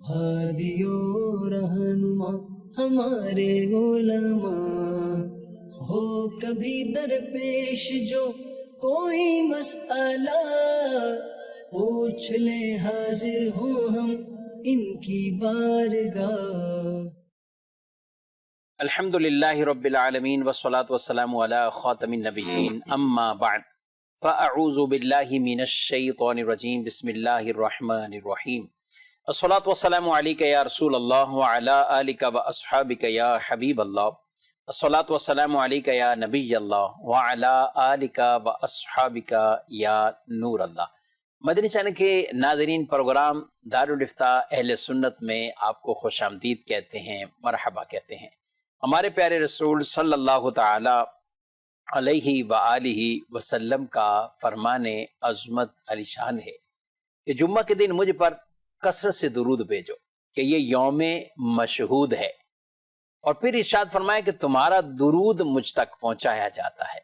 ہادیو رہنما ہمارے علماء، ہو کبھی درپیش جو کوئی مسئلہ، پوچھ لیں حاضر ہوں ہم ان کی بارگاہ۔ الحمد للہ رب العالمین والصلاة والسلام علی خاتم النبیین، اما بعد فاعوذ باللہ من الشیطان الرجیم، بسم اللہ الرحمن الرحیم۔ الصلاة والسلام علیک یا رسول اللہ وعلی آلک واصحابک یا حبیب اللہ، الصلاة والسلام علیک یا نبی اللہ وعلی آلک واصحابک یا نور اللہ۔ مدنی چینل کے ناظرین، پروگرام دارالافتاء اہل سنت میں آپ کو خوش آمدید کہتے ہیں، مرحبا کہتے ہیں۔ ہمارے پیارے رسول صلی اللہ تعالی علیہ وآلہ وسلم کا فرمان عظمت علی شان ہے کہ جمعہ کے دن مجھ پر کثرت سے درود بھیجو کہ یہ یوم مشہود ہے، اور پھر ارشاد فرمایا کہ تمہارا درود مجھ تک پہنچایا جاتا ہے۔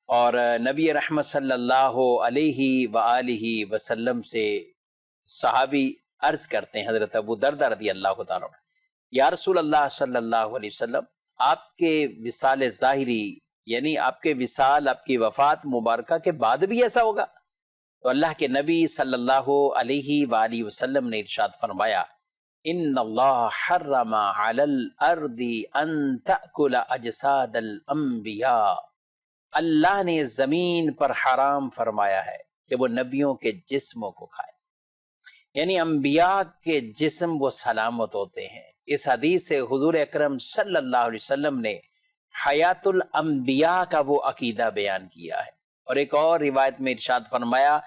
اور نبی رحمت صلی اللہ علیہ وآلہ وسلم سے صحابی عرض کرتے ہیں، حضرت ابو دردہ رضی اللہ تعالیٰ عنہ، یا رسول اللہ صلی اللہ علیہ وسلم، آپ کے وصال ظاہری یعنی آپ کے وصال، آپ کی وفات مبارکہ کے بعد بھی ایسا ہوگا؟ تو اللہ کے نبی صلی اللہ علیہ وآلہ وسلم نے ارشاد فرمایا، ان اللہ حرم علی الارض ان تأکل اجساد الانبیاء، اللہ نے زمین پر حرام فرمایا ہے کہ وہ نبیوں کے جسموں کو کھائے، یعنی انبیاء کے جسم وہ سلامت ہوتے ہیں۔ اس حدیث سے حضور اکرم صلی اللہ علیہ وسلم نے حیات الانبیاء کا وہ عقیدہ بیان کیا ہے۔ اور ایک اور روایت میں ارشاد فرمایا،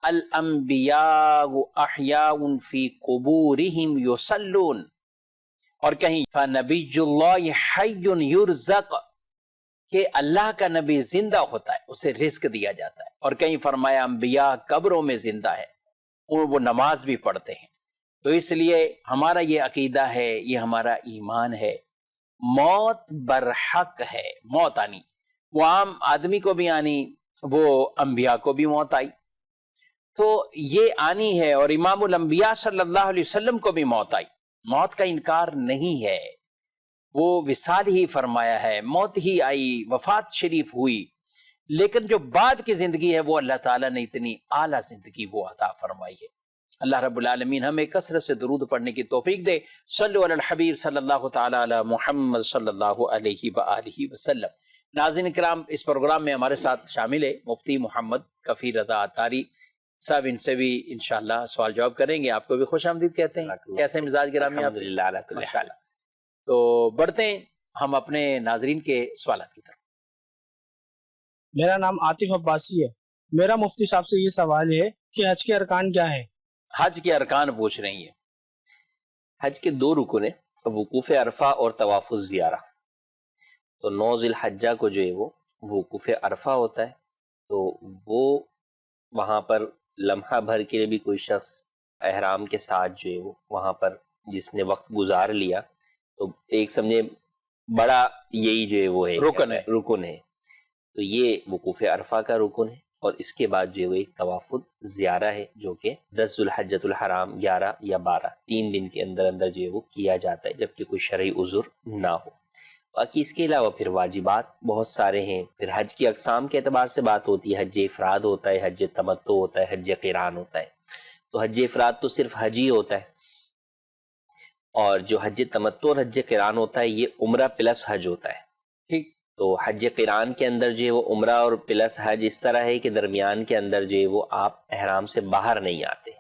الانبیاء احیاء فی قبورہم یصلون، اور کہیں فنبی اللہ حی یرزق، کہ اللہ کا نبی زندہ ہوتا ہے، اسے رزق دیا جاتا ہے۔ اور کہیں فرمایا انبیاء قبروں میں زندہ ہے اور وہ نماز بھی پڑھتے ہیں۔ تو اس لیے ہمارا یہ عقیدہ ہے، یہ ہمارا ایمان ہے، موت برحق ہے، موت آنی، وہ عام آدمی کو بھی آنی، وہ انبیاء کو بھی موت آئی، تو یہ آنی ہے۔ اور امام الانبیاء صلی اللہ علیہ وسلم کو بھی موت آئی، موت کا انکار نہیں ہے، وہ وصال ہی فرمایا ہے، موت ہی آئی، وفات شریف ہوئی، لیکن جو بعد کی زندگی ہے وہ اللہ تعالیٰ نے اتنی اعلیٰ زندگی وہ عطا فرمائی ہے۔ اللہ رب العالمین ہمیں کثرت سے درود پڑھنے کی توفیق دے۔ صلو علی الحبیب صلی اللہ تعالی علی محمد صلی اللہ علیہ وآلہ وسلم۔ ناظرین کرام، اس پروگرام میں ہمارے ساتھ شامل ہے مفتی محمد کفیل رضا عطاری صاحب، ان سے بھی انشاءاللہ سوال جواب کریں گے۔ آپ کو بھی خوش آمدید کہتے ہیں، کیسے مزاج گرامی آپ؟ الحمدللہ علی کل حال۔ تو بڑھتے ہیں ہم اپنے ناظرین کے سوالات کی طرف۔ میرا نام عاطف عباسی ہے، میرا مفتی صاحب سے یہ سوال ہے کہ حج کے ارکان کیا ہیں؟ حج کے ارکان پوچھ رہی ہیں۔ حج کے دو رکن ہیں، وقوف عرفہ اور طواف الزیارہ۔ تو 9 ذی الحجہ کو جو ہے وہ وقوف عرفہ ہوتا ہے، تو وہ وہاں پر لمحہ بھر کے لیے بھی کوئی شخص احرام کے ساتھ جو ہے وہ وہاں پر جس نے وقت گزار لیا، تو ایک سمجھے بڑا یہی جو ہے وہ ہے رکن ہے، تو یہ وقوف عرفہ کا رکن ہے۔ اور اس کے بعد جو ہے وہ ایک طواف زیارہ ہے، جو کہ 10 ذی الحجۃ الحرام 11 یا 12 3 دن کے اندر اندر جو ہے وہ کیا جاتا ہے، جبکہ کوئی شرعی عذر نہ ہو۔ باقی اس کے علاوہ پھر واجبات بہت سارے ہیں۔ پھر حج کی اقسام کے اعتبار سے بات ہوتی ہے، حج افراد ہوتا ہے، حج تمتع ہوتا ہے، حج قران ہوتا ہے۔ تو حج افراد تو صرف حج ہی ہوتا ہے، اور جو حج تمتع اور حج قران ہوتا ہے یہ عمرہ پلس حج ہوتا ہے۔ ٹھیک، تو حج قران کے اندر جو ہے وہ عمرہ اور پلس حج اس طرح ہے کہ درمیان کے اندر جو ہے وہ آپ احرام سے باہر نہیں آتے،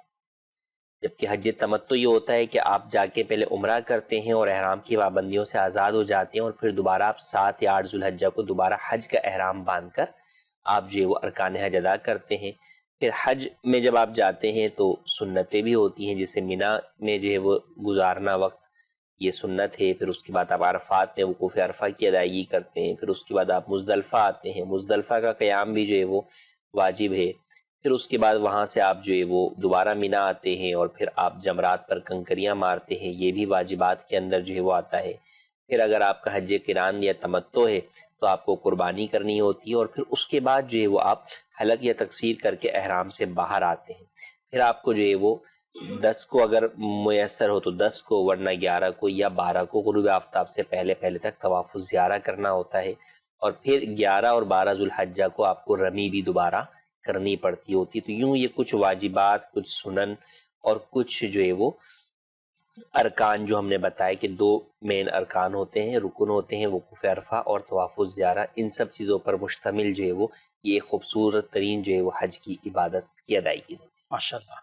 جبکہ حج تمتع یہ ہوتا ہے کہ آپ جا کے پہلے عمرہ کرتے ہیں اور احرام کی پابندیوں سے آزاد ہو جاتے ہیں، اور پھر دوبارہ آپ 7 یا 8 ذی الحجہ کو دوبارہ حج کا احرام باندھ کر آپ جو ہے وہ ارکان حج ادا کرتے ہیں۔ پھر حج میں جب آپ جاتے ہیں تو سنتیں بھی ہوتی ہیں، جسے مینا میں جو ہے وہ گزارنا وقت، یہ سنت ہے۔ پھر اس کے بعد آپ عرفات میں وقوف عرفہ کی ادائیگی کرتے ہیں۔ پھر اس کے بعد آپ مزدلفہ آتے ہیں، مزدلفہ کا قیام بھی جو ہے وہ واجب ہے۔ پھر اس کے بعد وہاں سے آپ جو ہے وہ دوبارہ مینا آتے ہیں، اور پھر آپ جمرات پر کنکریاں مارتے ہیں، یہ بھی واجبات کے اندر جو ہے وہ آتا ہے۔ پھر اگر آپ کا حج قران یا تمتع ہے تو آپ کو قربانی کرنی ہوتی ہے، اور پھر اس کے بعد جو ہے وہ آپ حلق یا تقصیر کر کے احرام سے باہر آتے ہیں۔ پھر آپ کو جو ہے وہ 10 کو اگر میسر ہو تو 10 کو، ورنہ 11 کو یا 12 کو غروب آفتاب سے پہلے تک طواف الزیارہ کرنا ہوتا ہے، اور پھر 11 اور 12 ذوالحجہ کو آپ کو رمی بھی دوبارہ کرنی پڑتی ہوتی. تو یوں یہ کچھ واجبات، کچھ سنن اور کچھ جو ہے وہ ارکان جو ہم نے بتائے کہ 2 مین ارکان ہوتے ہیں، رکن ہوتے ہیں، وقوف عرفہ اور طواف الزیارہ، ان سب چیزوں پر مشتمل جو ہے وہ یہ خوبصورت ترین جو ہے وہ حج کی عبادت کی ادائیگی ہوتی ہے. ماشاءاللہ.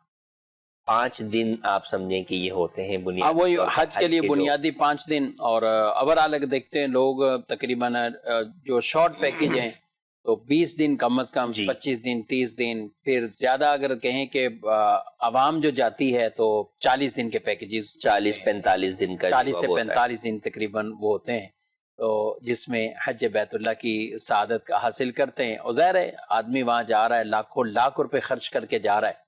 5 دن آپ سمجھیں کہ یہ ہوتے ہیں بنیادی وہی طور پر حج کے لیے جو بنیادی 5 دن. اور اوورآل اگر دیکھتے ہیں لوگ تقریباً جو شارٹ پیکج ہیں تو 20 دن کم از کم، جی 25 دن، 30 دن، پھر زیادہ اگر کہیں کہ عوام جو جاتی ہے تو 40 دن کے پیکیجز، 40-45 دن کا 40 سے جو اب ہوتا ہے. 45 دن تقریباً وہ ہوتے ہیں، تو جس میں حج بیت اللہ کی سعادت کا حاصل کرتے ہیں. اور ظاہر ہے آدمی وہاں جا رہا ہے، لاکھوں لاکھ روپے خرچ کر کے جا رہا ہے،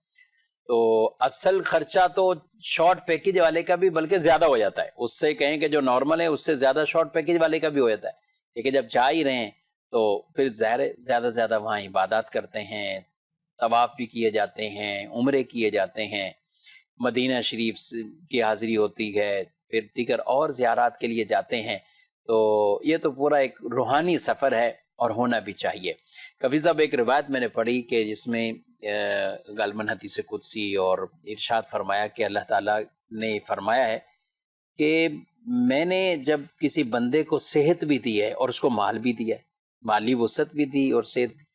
تو اصل خرچہ تو شارٹ پیکج والے کا بھی بلکہ زیادہ ہو جاتا ہے. اس سے کہیں کہ جو نارمل ہے اس سے زیادہ شارٹ پیکج والے کا بھی ہو جاتا ہے. لیکن جب جا ہی رہے ہیں تو پھر ظاہر ہے زیادہ سے زیادہ وہاں عبادات کرتے ہیں، طواف بھی کیے جاتے ہیں، عمرے کیے جاتے ہیں، مدینہ شریف کی حاضری ہوتی ہے، پھر دیگر اور زیارات کے لیے جاتے ہیں. تو یہ تو پورا ایک روحانی سفر ہے اور ہونا بھی چاہیے. کبھی صاحب ایک روایت میں نے پڑھی کہ جس میں غالباً حدیث قدسی اور ارشاد فرمایا کہ اللہ تعالیٰ نے فرمایا ہے کہ میں نے جب کسی بندے کو صحت بھی دی ہے اور اس کو مال بھی دیا ہے، مالی وسعت بھی دی اور صحت بھی،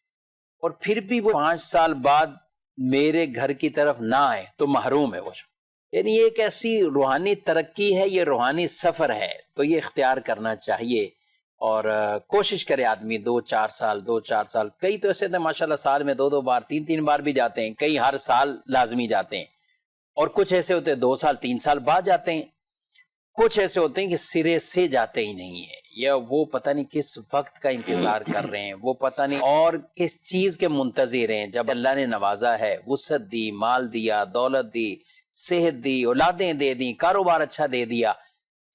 اور پھر بھی وہ 5 سال بعد میرے گھر کی طرف نہ آئے تو محروم ہے وہ. یعنی یہ ایک ایسی روحانی ترقی ہے، یہ روحانی سفر ہے، تو یہ اختیار کرنا چاہیے. اور کوشش کرے آدمی 2-4 سال، کئی تو ایسے تھے ماشاءاللہ سال میں 2 بار 3 بار بھی جاتے ہیں، کئی ہر سال لازمی جاتے ہیں، اور کچھ ایسے ہوتے ہیں 2 سال 3 سال بعد جاتے ہیں، کچھ ایسے ہوتے ہیں کہ سرے سے جاتے ہی نہیں ہیں، یا وہ پتہ نہیں کس وقت کا انتظار کر رہے ہیں، وہ پتہ نہیں اور کس چیز کے منتظر ہیں. جب اللہ نے نوازا ہے، وسعت دی، مال دیا، دولت دی، صحت دی، اولادیں دے دی، کاروبار اچھا دے دیا،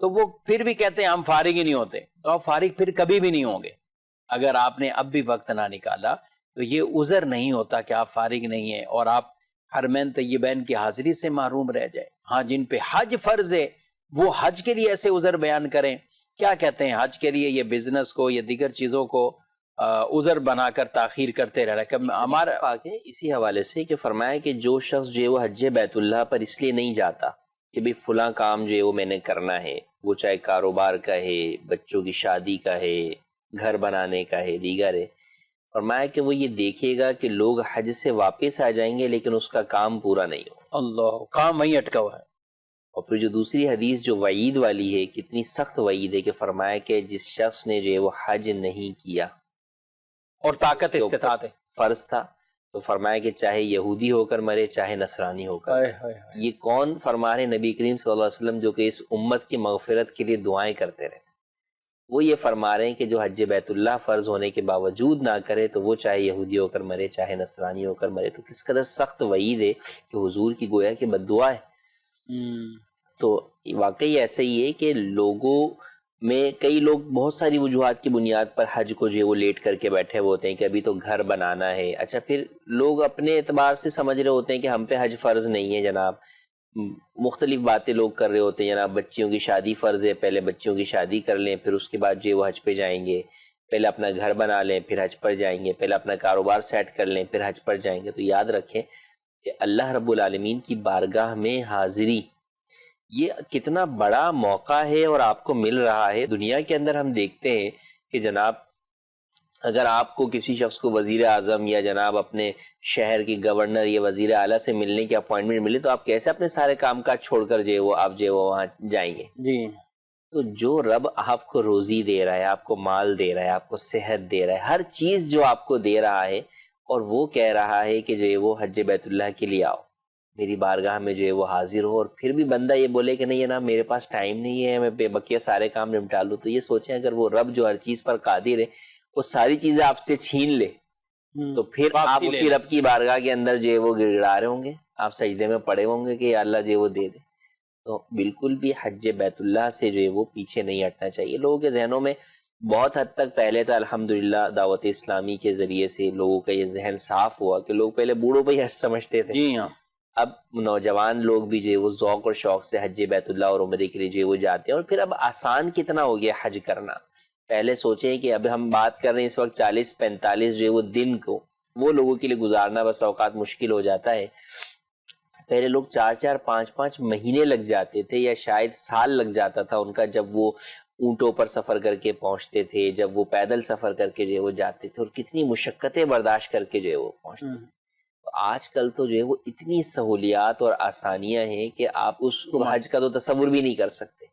تو وہ پھر بھی کہتے ہیں ہم فارغ ہی نہیں ہوتے. تو آپ فارغ پھر کبھی بھی نہیں ہوں گے. اگر آپ نے اب بھی وقت نہ نکالا تو یہ عذر نہیں ہوتا کہ آپ فارغ نہیں ہیں اور آپ حرمین طیبین کی حاضری سے محروم رہ جائیں. ہاں جن پہ حج فرض ہے وہ حج کے لیے ایسے عذر بیان کریں. کیا کہتے ہیں حج کے لیے یہ بزنس کو یا دیگر چیزوں کو عذر بنا کر تاخیر کرتے رہنا. ہمارا پاک ہے اسی حوالے سے کہ فرمایا کہ جو شخص جو ہے وہ حج بیت اللہ پر اس لیے نہیں جاتا کہ بھی فلاں کام جو ہے وہ میں نے کرنا ہے، وہ چاہے کاروبار کا ہے، بچوں کی شادی کا ہے، گھر بنانے کا ہے، دیگر ہے، فرمایا کہ وہ یہ دیکھے گا کہ لوگ حج سے واپس آ جائیں گے لیکن اس کا کام پورا نہیں ہو. اللہ کام وہیں اٹکا ہوا ہے. اور پھر جو دوسری حدیث جو وعید والی ہے، کتنی سخت وعید ہے کہ فرمایا کہ جس شخص نے جو ہے وہ حج نہیں کیا اور طاقت استطاعت ہے، فرض تھا، تو فرمایا کہ چاہے یہودی ہو کر مرے چاہے نصرانی ہو کر. یہ کون فرما رہے؟ نبی کریم صلی اللہ علیہ وسلم جو کہ اس امت کی مغفرت کے لیے دعائیں کرتے رہے. وہ یہ فرما رہے ہیں کہ جو حج بیت اللہ فرض ہونے کے باوجود نہ کرے تو وہ چاہے یہودی ہو کر مرے چاہے نصرانی ہو کر مرے. تو کس قدر سخت وعید ہے کہ حضور کی گویا کہ بد دعا ہے. تو واقعی ایسا ہی ہے کہ لوگوں میں کئی لوگ بہت ساری وجوہات کی بنیاد پر حج کو جو ہے وہ لیٹ کر کے بیٹھے ہوئے ہوتے ہیں کہ ابھی تو گھر بنانا ہے. اچھا پھر لوگ اپنے اعتبار سے سمجھ رہے ہوتے ہیں کہ ہم پہ حج فرض نہیں ہے جناب، مختلف باتیں لوگ کر رہے ہوتے ہیں جناب. بچیوں کی شادی فرض ہے، پہلے بچیوں کی شادی کر لیں پھر اس کے بعد جو ہے وہ حج پہ جائیں گے. پہلے اپنا گھر بنا لیں پھر حج پر جائیں گے. پہلے اپنا کاروبار سیٹ کر لیں پھر حج پر جائیں گے. تو یاد رکھیں کہ اللہ رب العالمین کی بارگاہ میں حاضری یہ کتنا بڑا موقع ہے اور آپ کو مل رہا ہے. دنیا کے اندر ہم دیکھتے ہیں کہ جناب اگر آپ کو کسی شخص کو وزیر اعظم یا جناب اپنے شہر کی گورنر یا وزیر اعلیٰ سے ملنے کی اپوائنٹمنٹ ملے تو آپ کیسے اپنے سارے کام کاج چھوڑ کر جو ہے وہ آپ جو ہے وہ وہاں جائیں گے. جی تو جو رب آپ کو روزی دے رہا ہے، آپ کو مال دے رہا ہے، آپ کو صحت دے رہا ہے، ہر چیز جو آپ کو دے رہا ہے، اور وہ کہہ رہا ہے کہ جو ہے وہ حج بیت اللہ کے لیے آؤ، میری بارگاہ میں جو ہے وہ حاضر ہو، اور پھر بھی بندہ یہ بولے کہ نہیں ہے نا میرے پاس ٹائم نہیں ہے، میں بے بقیہ سارے کام نپٹا لوں. تو یہ سوچیں اگر وہ رب جو ہر چیز پر قادر ہے وہ ساری چیزیں آپ سے چھین لے تو پھر آپ اسی رب کی بارگاہ کے اندر جو ہے وہ گڑ گڑا رہے ہوں گے، آپ سجدے میں پڑے ہوں گے کہ یا اللہ جو ہے وہ دے دے. تو بالکل بھی حج بیت اللہ سے جو ہے وہ پیچھے نہیں ہٹنا چاہیے. لوگوں کے ذہنوں میں بہت حد تک پہلے تو الحمدللہ دعوت اسلامی کے ذریعے سے لوگوں کا یہ ذہن صاف ہوا کہ لوگ پہلے بوڑھوں پہ ہی حج سمجھتے تھے. جی ہاں اب نوجوان لوگ بھی جو ہے وہ ذوق اور شوق سے حج بیت اللہ اور عمرے کے لیے جو ہے وہ جاتے ہیں. اور پھر اب آسان کتنا ہو گیا حج کرنا. پہلے سوچیں کہ اب ہم بات کر رہے ہیں اس وقت 40-45 جو ہے وہ دن کو وہ لوگوں کے لیے گزارنا بس اوقات مشکل ہو جاتا ہے. پہلے لوگ 4-4 5-5 مہینے لگ جاتے تھے یا شاید سال لگ جاتا تھا ان کا, جب وہ اونٹوں پر سفر کر کے پہنچتے تھے, جب وہ پیدل سفر کر کے جو ہے وہ جاتے تھے, اور کتنی مشقتیں برداشت کر کے جو ہے وہ پہنچتے تھے. آج کل تو جو ہے وہ اتنی سہولیات اور آسانیاں ہیں کہ آپ اس حج کا تو تصور بھی نہیں کر سکتے.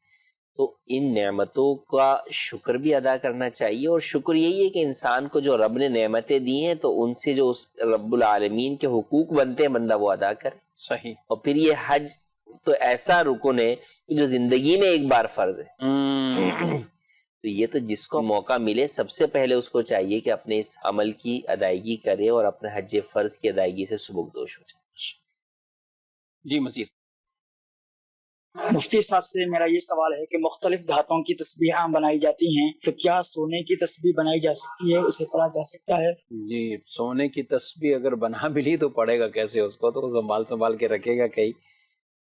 تو ان نعمتوں کا شکر بھی ادا کرنا چاہیے, اور شکر یہی ہے کہ انسان کو جو رب نے نعمتیں دی ہیں تو ان سے جو اس رب العالمین کے حقوق بنتے ہیں بندہ وہ ادا کرے. صحیح. اور پھر یہ حج تو ایسا رکن ہے جو زندگی میں ایک بار فرض ہے. تو یہ تو جس کو موقع ملے سب سے پہلے اس کو چاہیے کہ اپنے اس عمل کی ادائیگی کرے اور اپنے حج فرض کی ادائیگی سے سبکدوش ہو جائے. جی مزید. مفتی صاحب سے میرا یہ سوال ہے کہ مختلف دھاتوں کی تسبیحاں بنائی جاتی ہیں, تو کیا سونے کی تسبیح بنائی جا سکتی ہے, اسے پڑھا جا سکتا ہے؟ جی سونے کی تسبیح اگر بنا بھی لی تو پڑے گا کیسے, اس کو تو سنبھال کے رکھے گا کہیں.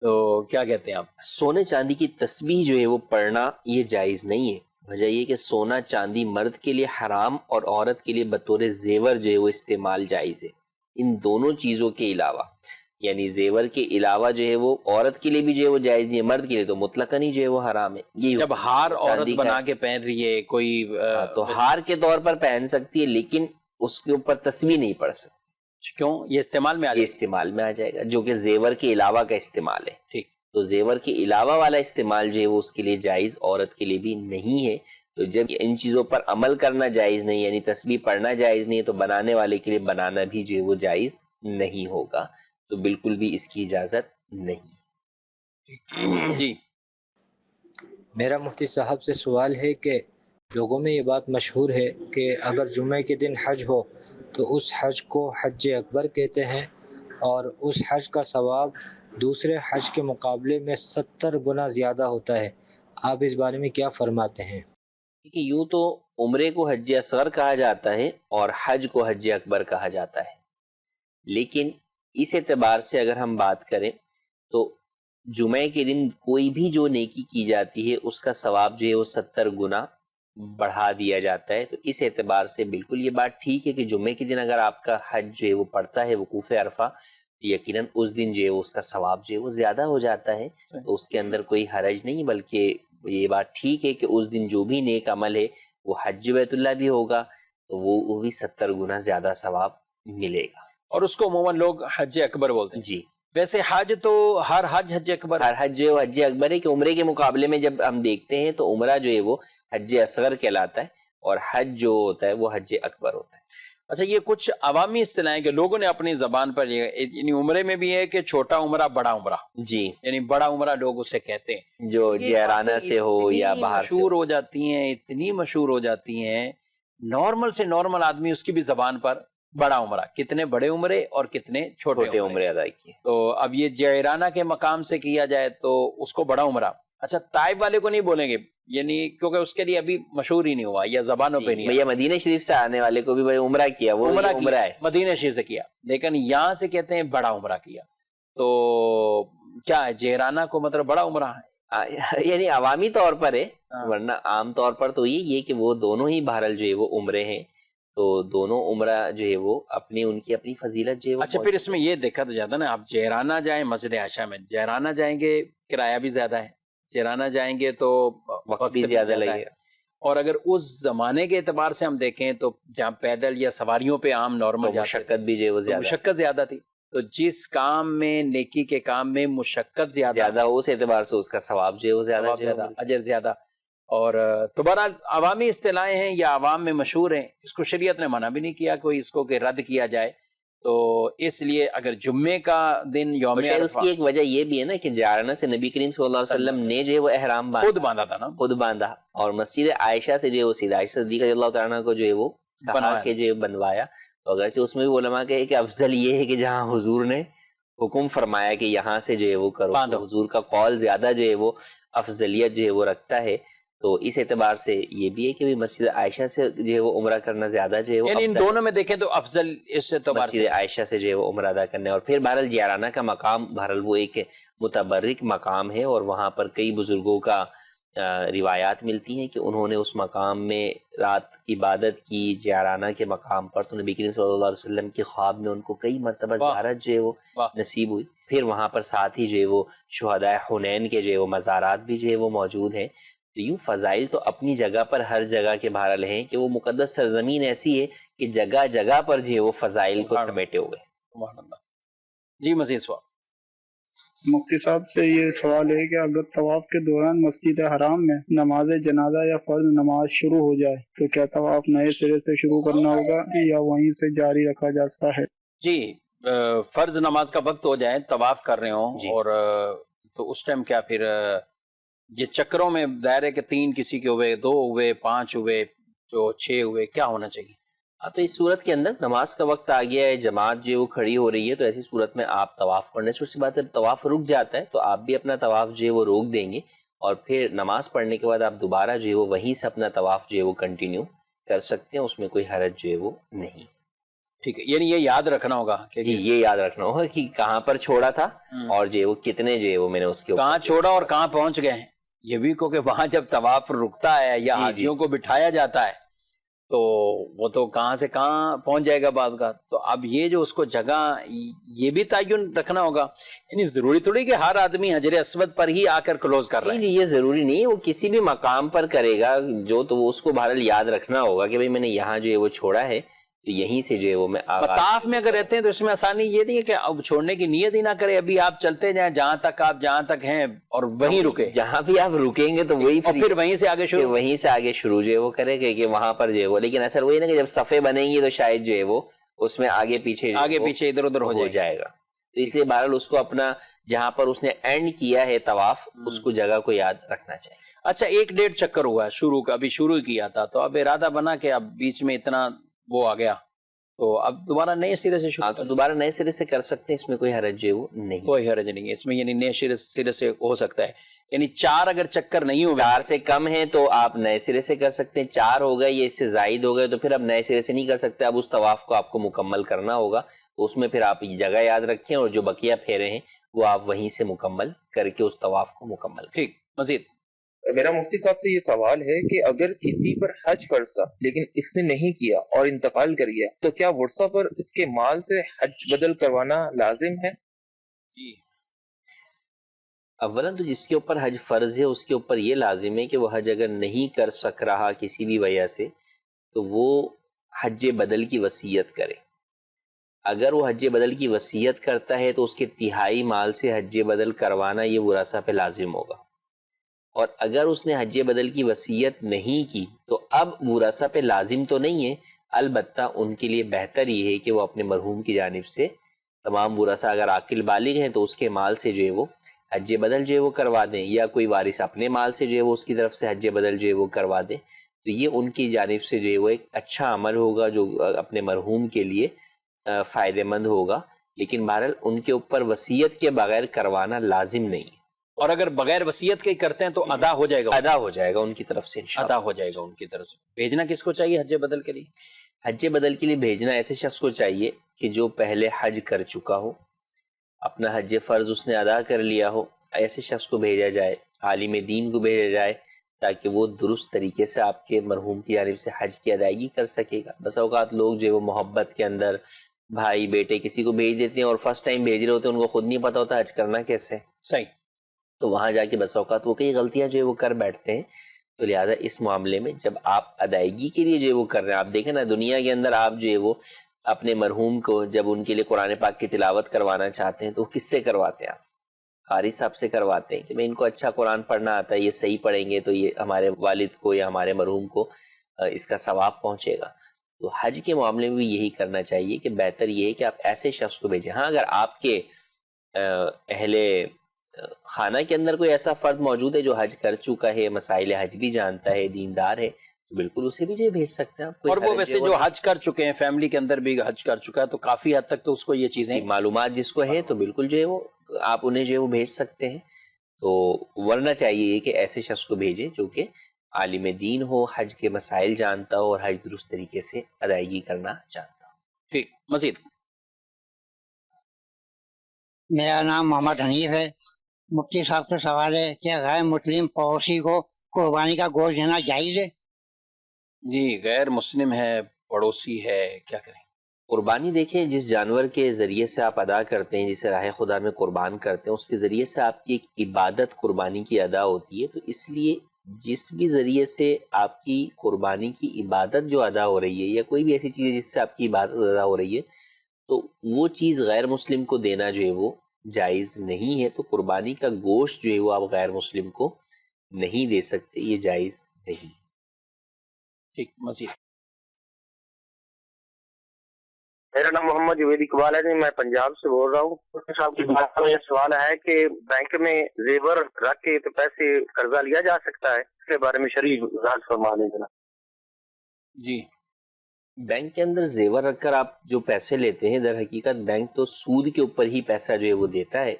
تو کیا کہتے ہیں آپ؟ سونے چاندی کی تسبیح جو ہے وہ پڑھنا یہ جائز نہیں ہے. وجہ یہ کہ سونا چاندی مرد کے لیے حرام اور عورت کے لیے بطور زیور جو ہے وہ استعمال جائز ہے. ان دونوں چیزوں کے علاوہ, یعنی زیور کے علاوہ جو ہے وہ عورت کے لیے بھی جو ہے وہ جائز نہیں ہے, مرد کے لیے تو مطلقاً ہی جو ہے وہ حرام ہے. یہ جب ہار عورت بنا کے پہن رہی ہے کوئی تو ہار کے طور پر پہن سکتی ہے, لیکن اس کے اوپر تسبیح نہیں پڑھ سکتی. کیوں؟ یہ استعمال میں آ جائے گا جو کہ زیور کے علاوہ کا استعمال ہے. ٹھیک. تو زیور کے علاوہ والا استعمال جو ہے وہ اس کے لیے جائز, عورت کے لیے بھی نہیں ہے. تو جب ان چیزوں پر عمل کرنا جائز نہیں, یعنی تسبیح پڑھنا جائز نہیں, تو بنانے والے کے لیے بنانا بھی جو ہے وہ جائز نہیں ہوگا. تو بالکل بھی اس کی اجازت نہیں. جی. میرا مفتی صاحب سے سوال ہے کہ لوگوں میں یہ بات مشہور ہے کہ اگر جمعہ کے دن حج ہو تو اس حج کو حج اکبر کہتے ہیں, اور اس حج کا ثواب دوسرے حج کے مقابلے میں 70 گنا زیادہ ہوتا ہے. آپ اس بارے میں کیا فرماتے ہیں؟ کہ یوں تو عمرے کو حج اصغر کہا جاتا ہے اور حج کو حج اکبر کہا جاتا ہے, لیکن اس اعتبار سے اگر ہم بات کریں تو جمعہ کے دن کوئی بھی جو نیکی کی جاتی ہے اس کا ثواب جو ہے وہ 70 گنا بڑھا دیا جاتا ہے. تو اس اعتبار سے بالکل یہ بات ٹھیک ہے کہ جمعے کے دن اگر آپ کا حج جو ہے وہ پڑتا ہے وقوف عرفہ, یقیناً اس دن جو ہے اس کا ثواب جو ہے وہ زیادہ ہو جاتا ہے. تو اس کے اندر کوئی حرج نہیں, بلکہ یہ بات ٹھیک ہے کہ اس دن جو بھی نیک عمل ہے وہ حج بیت اللہ بھی ہوگا تو وہ بھی 70 گنا زیادہ ثواب ملے گا. اور اس کو عموماً لوگ حج اکبر بولتے ہیں. جی. ویسے حج تو ہر حج اکبر, ہر حج جو ہے حج اکبر ہے, کہ عمرے کے مقابلے میں جب ہم دیکھتے ہیں تو عمرہ جو ہے وہ حج اصغر کہلاتا ہے اور حج جو ہوتا ہے وہ حج اکبر ہوتا ہے. اچھا, یہ کچھ عوامی اصطلاحیں کہ لوگوں نے اپنی زبان پر, یعنی عمرے میں بھی ہے کہ چھوٹا عمرہ بڑا عمرہ, جی, یعنی بڑا عمرہ لوگ اسے کہتے ہیں, جو جیرانہ سے ہو یا باہر سے مشہور ہو جاتی ہیں, اتنی مشہور ہو جاتی ہیں, نارمل سے نارمل آدمی اس کی بھی زبان پر بڑا عمرہ, کتنے بڑے عمرے اور کتنے چھوٹے عمرے ادا کیے. تو اب یہ جیرانہ کے مقام سے کیا جائے تو اس کو بڑا عمرہ. اچھا, طائف والے کو نہیں بولیں گے, یعنی کیونکہ اس کے لیے ابھی مشہور ہی نہیں ہوا یا زبانوں پہ نہیں. یہ مدینہ شریف سے آنے والے کو بھی بھائی عمرہ کیا, وہ عمرہ ہے, مدینہ شریف سے کیا, لیکن یہاں سے کہتے ہیں بڑا عمرہ کیا. تو کیا ہے, جیرانہ کو مطلب بڑا عمرہ ہے, یعنی عوامی طور پر ہے, ورنہ عام طور پر تو یہ کہ وہ دونوں ہی بہرحال جو ہے وہ عمرے ہیں, تو دونوں عمرہ جو ہے وہ ان کی اپنی فضیلت جو ہے. اچھا, پھر اس میں یہ دقت ہو جاتا ہے نا, آپ جیرانہ جائیں مسجد عائشہ میں, جیرانہ جائیں گے کرایہ بھی زیادہ ہے, جیرانہ جائیں گے تو وقت بھی زیادہ لگے گا, اور اگر اس زمانے کے اعتبار سے ہم دیکھیں تو جہاں پیدل یا سواریوں پہ عام نارمل مشقت بھی جو ہے وہ مشقت زیادہ تھی, تو جس کام میں نیکی کے کام میں مشقت زیادہ ہو اس اعتبار سے اس کا ثواب جو ہے وہ زیادہ, اجر زیادہ. اور تو بہرحال عوامی اصطلاحیں ہیں یا عوام میں مشہور ہیں, اس کو شریعت نے منع بھی نہیں کیا کوئی اس کو کہ رد کیا جائے. تو اس لیے اگر جمعے کا دن یوم عرفہ, اس کی ایک وجہ یہ بھی ہے نا کہ جارانہ سے نبی کریم صلی اللہ علیہ وسلم نے جو ہے وہ احرام خود باندھا تھا نا, خود باندھا, اور مسجد عائشہ سے جو ہے وہ سیدھا عائشہ صدیقہ رضی اللہ تعالیٰ عنہ کو جو ہے وہ بنوایا. تو اگرچہ اس میں بھی علماء کہے کہ افضل یہ ہے کہ جہاں حضور نے حکم فرمایا کہ یہاں سے جو ہے وہ کرو, حضور کا قول زیادہ جو ہے وہ افضلیت جو ہے وہ رکھتا ہے. تو اس اعتبار سے یہ بھی ہے کہ مسجد عائشہ سے جو ہے وہ عمرہ کرنا زیادہ جو ہے وہ یعنی ان افضل ہے۔ دونوں میں دیکھیں تو افضل اس اعتبار سے مسجد عائشہ سے جو ہے وہ عمرہ ادا کرنے، اور پھر بہرحال جیارانہ کا مقام بہرحال وہ ایک متبرک مقام ہے، اور وہاں پر کئی بزرگوں کا روایات ملتی ہیں کہ انہوں نے اس مقام میں رات عبادت کی جیارانہ کے مقام پر، تو نبی کریم صلی اللہ علیہ وسلم کے خواب میں ان کو کئی مرتبہ واہ زیارت جو ہے وہ واہ نصیب ہوئی۔ پھر وہاں پر ساتھ ہی جو ہے وہ شہداء حنین کے جو ہے وہ مزارات بھی جو ہے وہ موجود ہیں۔ تو یوں فضائل تو اپنی جگہ پر ہر جگہ کے بہرحال ہیں کہ وہ مقدس سرزمین ایسی ہے کہ جگہ جگہ پر جو ہے وہ فضائل کو سمیٹے ہوئے۔ سبحان اللہ۔ جی مزید سوال۔ مفتی صاحب سے یہ سوال ہے کہ اگر طواف کے دوران مسجد حرام میں نماز جنازہ یا فرض نماز شروع ہو جائے تو کیا طواف نئے سرے سے شروع کرنا ہوگا یا وہیں سے جاری رکھا جا سکتا ہے؟ جی فرض نماز کا وقت ہو جائے، طواف کر رہے ہوں جی۔ اور تو اس ٹائم کیا پھر یہ چکروں میں دائرے کے 3 کسی کے ہوئے، 2 ہوئے، 5 ہوئے، جو 6 ہوئے، کیا ہونا چاہیے؟ تو اس صورت کے اندر نماز کا وقت آ گیا ہے، جماعت جو ہے وہ کھڑی ہو رہی ہے، تو ایسی صورت میں آپ طواف پڑھنے سے سی بات ہے، طواف رک جاتا ہے تو آپ بھی اپنا طواف جو ہے وہ روک دیں گے، اور پھر نماز پڑھنے کے بعد آپ دوبارہ جو ہے وہ وہیں سے اپنا طواف جو ہے وہ کنٹینیو کر سکتے ہیں، اس میں کوئی حرج جو ہے وہ نہیں۔ ٹھیک ہے، یعنی یہ یاد رکھنا ہوگا کہ جی یہ یاد رکھنا ہوگا کہ کہاں پر چھوڑا تھا اور جو ہے وہ کتنے جو ہے وہ میں نے اس کے کہاں چھوڑا اور کہاں پہنچ گئے ہیں، یہ بھی کیونکہ وہاں جب طواف رکتا ہے یا حاجیوں کو بٹھایا جاتا ہے تو وہ تو کہاں سے کہاں پہنچ جائے گا بعد کا، تو اب یہ جو اس کو جگہ یہ بھی تعین رکھنا ہوگا، یعنی ضروری تھوڑی کہ ہر آدمی حجر اسود پر ہی آ کر کلوز کر رہا ہے۔ جی یہ ضروری نہیں ہے، وہ کسی بھی مقام پر کرے گا جو، تو وہ اس کو بہرحال یاد رکھنا ہوگا کہ بھئی میں نے یہاں جو ہے وہ چھوڑا ہے، تو یہیں سے جو ہے وہ میں طواف میں اگر رہتے ہیں تو اس میں آسانی یہ نہیں ہے کہ اب چھوڑنے کی نیت ہی نہ کرے، ابھی آپ چلتے جائیں جہاں تک ہیں اور وہیں رکے، جہاں بھی آپ رکیں گے تو وہی اور پھر وہیں سے آگے شروع، وہیں سے آگے شروع جو ہے وہ کرے گا کہ وہاں پر جو ہے وہ، لیکن اثر وہی نا کہ جب صفحے بنیں گی تو شاید جو ہے وہ اس میں آگے پیچھے ادھر ادھر ہو جائے گا، تو اس لیے بہرحال اس کو اپنا جہاں پر اس نے اینڈ کیا ہے طواف، اس کو جگہ کو یاد رکھنا چاہیے۔ اچھا 1-1.5 چکر ہوا ہے شروع کا، ابھی شروع کیا تھا تو اب ارادہ بنا کہ اب بیچ میں اتنا وہ آ گیا تو اب دوبارہ نئے سرے سے شروع، تو دوبارہ نئے سرے سے کر سکتے ہیں، اس میں کوئی حرج جو ہے وہ نہیں، کوئی حرج نہیں ہے اس میں، یعنی نئے سرے سے ہو سکتا ہے، یعنی 4 اگر چکر نہیں ہوگا، 4 سے کم ہے تو آپ نئے سرے سے کر سکتے ہیں، 4 ہو گئے یا اس سے زائد ہو گئے تو پھر اب نئے سرے سے نہیں کر سکتے، اب اس طواف کو آپ کو مکمل کرنا ہوگا، تو اس میں پھر آپ یہ جگہ یاد رکھیں اور جو بقیہ پھیرے ہیں وہ آپ وہیں سے مکمل کر کے اس طواف کو مکمل کریں۔ ٹھیک۔ مزید میرا مفتی صاحب سے یہ سوال ہے کہ اگر کسی پر حج فرض تھا لیکن اس نے نہیں کیا اور انتقال کر گیا تو کیا ورثہ پر اس کے مال سے حج بدل کروانا لازم ہے؟ جی اولا تو جس کے اوپر حج فرض ہے اس کے اوپر یہ لازم ہے کہ وہ حج اگر نہیں کر سک رہا کسی بھی وجہ سے تو وہ حج بدل کی وصیت کرے۔ اگر وہ حج بدل کی وصیت کرتا ہے تو اس کے تہائی مال سے حج بدل کروانا یہ ورثہ پہ لازم ہوگا، اور اگر اس نے حج بدل کی وصیت نہیں کی تو اب ورثہ پہ لازم تو نہیں ہے، البتہ ان کے لیے بہتر یہ ہے کہ وہ اپنے مرحوم کی جانب سے تمام ورثہ اگر عاقل بالغ ہیں تو اس کے مال سے جو ہے وہ حج بدل جو ہے وہ کروا دیں، یا کوئی وارث اپنے مال سے جو ہے وہ اس کی طرف سے حج بدل جو ہے وہ کروا دیں، تو یہ ان کی جانب سے جو ہے وہ ایک اچھا عمل ہوگا جو اپنے مرحوم کے لیے فائدہ مند ہوگا، لیکن بہرحال ان کے اوپر وصیت کے بغیر کروانا لازم نہیں ہے۔ اور اگر بغیر وصیت کے کرتے ہیں تو ادا ہو جائے گا، ادا ہو جائے گا ان کی طرف سے انشاءاللہ، ادا ہو جائے گا ان کی طرف سے۔ بھیجنا کس کو چاہیے حج بدل کے لیے؟ حج بدل کے لیے بھیجنا ایسے شخص کو چاہیے کہ جو پہلے حج کر چکا ہو، اپنا حج فرض اس نے ادا کر لیا ہو، ایسے شخص کو بھیجا جائے، عالم دین کو بھیجا جائے تاکہ وہ درست طریقے سے آپ کے مرحوم کی جانب سے حج کی ادائیگی کر سکے گا۔ بس اوقات لوگ جو ہے وہ محبت کے اندر بھائی بیٹے کسی کو بھیج دیتے ہیں اور فرسٹ ٹائم بھیج رہے ہوتے ہیں، ان کو خود نہیں پتا ہوتا حج کرنا کیسے، صحیح، تو وہاں جا کے بس اوقات وہ کئی غلطیاں جو ہے وہ کر بیٹھتے ہیں، تو لہٰذا اس معاملے میں جب آپ ادائیگی کے لیے جو ہے وہ کر رہے ہیں، آپ دیکھیں نا دنیا کے اندر آپ جو ہے وہ اپنے مرحوم کو جب ان کے لیے قرآن پاک کی تلاوت کروانا چاہتے ہیں تو وہ کس سے کرواتے ہیں؟ آپ قاری صاحب سے کرواتے ہیں کہ میں ان کو اچھا قرآن پڑھنا آتا ہے، یہ صحیح پڑھیں گے تو یہ ہمارے والد کو یا ہمارے مرحوم کو اس کا ثواب پہنچے گا۔ تو حج کے معاملے میں بھی یہی کرنا چاہیے کہ بہتر یہ ہے کہ آپ ایسے شخص کو بھیجیں۔ ہاں اگر آپ کے اہل خانہ کے اندر کوئی ایسا فرد موجود ہے جو حج کر چکا ہے، مسائل حج بھی جانتا ہے، دیندار ہے، تو بالکل اسے بھی جو بھیج سکتے ہیں آپ۔ اور وہ ویسے جو حج کر چکے ہیں، فیملی کے اندر بھی حج کر چکا ہے تو کافی حد تک تو اس کو یہ چیزیں معلومات جس کو ہے تو بالکل جو ہے وہ آپ انہیں جو ہے وہ بھیج سکتے ہیں۔ تو ورنہ چاہیے کہ ایسے شخص کو بھیجیں جو کہ عالم دین ہو، حج کے مسائل جانتا ہو اور حج درست طریقے سے ادائیگی کرنا جانتا ہو۔ ٹھیک، مزید؟ میرا نام محمد حنیف ہے۔ مفتی صاحب سے سوال ہے کہ غیر مسلم پڑوسی کو قربانی کا گوشت دینا جائز ہے؟ جی، غیر مسلم ہے، پڑوسی ہے، کیا کریں؟ قربانی دیکھیں، جس جانور کے ذریعے سے آپ ادا کرتے ہیں، جسے راہ خدا میں قربان کرتے ہیں، اس کے ذریعے سے آپ کی ایک عبادت قربانی کی ادا ہوتی ہے، تو اس لیے جس بھی ذریعے سے آپ کی قربانی کی عبادت جو ادا ہو رہی ہے، یا کوئی بھی ایسی چیز ہے جس سے آپ کی عبادت ادا ہو رہی ہے، تو وہ چیز غیر مسلم کو دینا جو ہے وہ جائز نہیں ہے۔ تو قربانی کا گوشت جو ہے وہ آپ غیر مسلم کو نہیں دے سکتے، یہ جائز نہیں۔ ٹھیک، مزید؟ میرا نام محمد جوید اقبال ہے جی، میں پنجاب سے بول رہا ہوں۔ مفتی صاحب کی بات میں یہ سوال ہے کہ بینک میں زیور رکھ کے تو پیسے قرضہ لیا جا سکتا ہے، اس کے بارے میں شرعی وضاحت فرما دیں جناب۔ جی، بینک کے اندر زیور رکھ کر آپ جو پیسے لیتے ہیں، در حقیقت بینک تو سود کے اوپر ہی پیسہ جو ہے وہ دیتا ہے،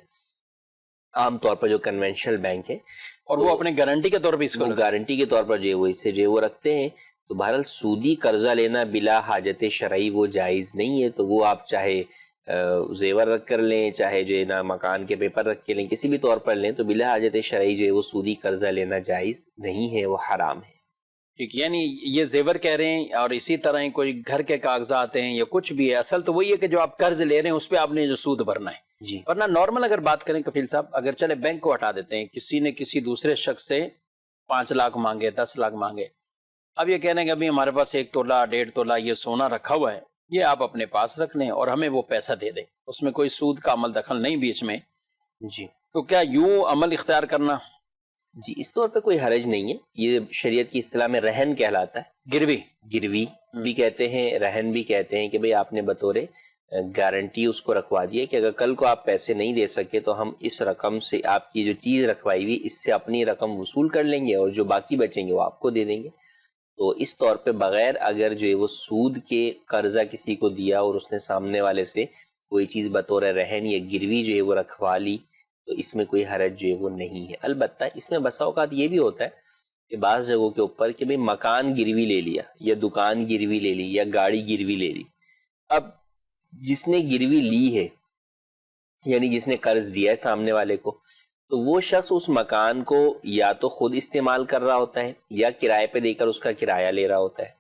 عام طور پر جو کنونشنل بینک ہے، اور وہ اپنے گارنٹی کے طور پہ اس کو گارنٹی کے طور پر جو ہے وہ اس سے جو ہے وہ رکھتے ہیں۔ تو بہرحال سودی قرضہ لینا بلا حاجت شرعی وہ جائز نہیں ہے۔ تو وہ آپ چاہے زیور رکھ کر لیں، چاہے جو ہے نا مکان کے پیپر رکھ کے لیں، کسی بھی طور پر لیں، تو بلا حاجت شرعی جو ہے وہ سودی قرضہ لینا جائز نہیں ہے، وہ حرام ہے۔ ٹھیک، یعنی یہ زیور کہہ رہے ہیں، اور اسی طرح کوئی گھر کے کاغذات ہیں یا کچھ بھی ہے، اصل تو وہی ہے کہ جو آپ قرض لے رہے ہیں اس پہ آپ نے جو سود بھرنا ہے۔ جی، ورنہ نارمل اگر بات کریں کفیل صاحب، اگر چلے بینک کو ہٹا دیتے ہیں، کسی نے کسی دوسرے شخص سے 5 لاکھ مانگے، 10 لاکھ مانگے، اب یہ کہنے کہ ابھی ہمارے پاس 1 تولہ 1.5 تولہ یہ سونا رکھا ہوا ہے، یہ آپ اپنے پاس رکھ لیں اور ہمیں وہ پیسہ دے دیں، اس میں کوئی سود کا عمل دخل نہیں بیچ میں، جی، تو کیا یوں عمل اختیار کرنا؟ جی، اس طور پہ کوئی حرج نہیں ہے۔ یہ شریعت کی اصطلاح میں رہن کہلاتا ہے۔ گروی بھی کہتے ہیں، رہن بھی کہتے ہیں، کہ بھئی آپ نے بطور گارنٹی اس کو رکھوا دیا کہ اگر کل کو آپ پیسے نہیں دے سکے تو ہم اس رقم سے، آپ کی جو چیز رکھوائی ہوئی، اس سے اپنی رقم وصول کر لیں گے اور جو باقی بچیں گے وہ آپ کو دے دیں گے۔ تو اس طور پہ بغیر اگر جو ہے وہ سود کے قرضہ کسی کو دیا اور اس نے سامنے والے سے کوئی چیز بطور رہن یا گروی جو ہے وہ رکھوا لی، تو اس میں کوئی حرج جو ہے وہ نہیں ہے۔ البتہ اس میں بسا اوقات یہ بھی ہوتا ہے کہ بعض جگہوں کے اوپر کہ بھئی مکان گروی لے لیا، یا دکان گروی لے لی، یا گاڑی گروی لے لی۔ اب جس نے گروی لی ہے، یعنی جس نے قرض دیا ہے سامنے والے کو، تو وہ شخص اس مکان کو یا تو خود استعمال کر رہا ہوتا ہے یا کرائے پہ دے کر اس کا کرایہ لے رہا ہوتا ہے۔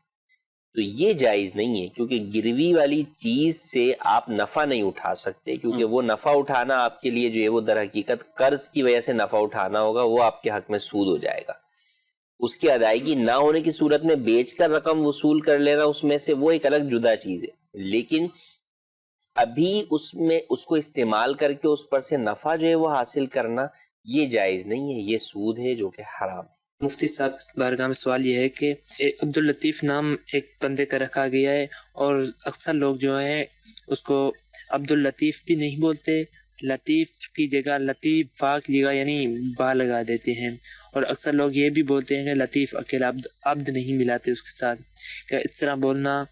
تو یہ جائز نہیں ہے، کیونکہ گروی والی چیز سے آپ نفع نہیں اٹھا سکتے، کیونکہ وہ نفع اٹھانا آپ کے لیے جو ہے وہ در حقیقت قرض کی وجہ سے نفع اٹھانا ہوگا، وہ آپ کے حق میں سود ہو جائے گا۔ اس کی ادائیگی نہ ہونے کی صورت میں بیچ کر رقم وصول کر لینا اس میں سے، وہ ایک الگ جدا چیز ہے، لیکن ابھی اس میں اس کو استعمال کر کے اس پر سے نفع جو ہے وہ حاصل کرنا، یہ جائز نہیں ہے، یہ سود ہے جو کہ حرام ہے۔ مفتی صاحب بارگاہ میں سوال یہ ہے کہ عبداللطیف نام ایک بندے کا رکھا گیا ہے، اور اکثر لوگ جو ہیں اس کو عبداللطیف بھی نہیں بولتے، لطیف کی جگہ لطیف فا کی جگہ یعنی با لگا دیتے ہیں، اور اکثر لوگ یہ بھی بولتے ہیں کہ لطیف اکیلا عبد نہیں ملاتے اس کے ساتھ، کیا اس طرح بولنا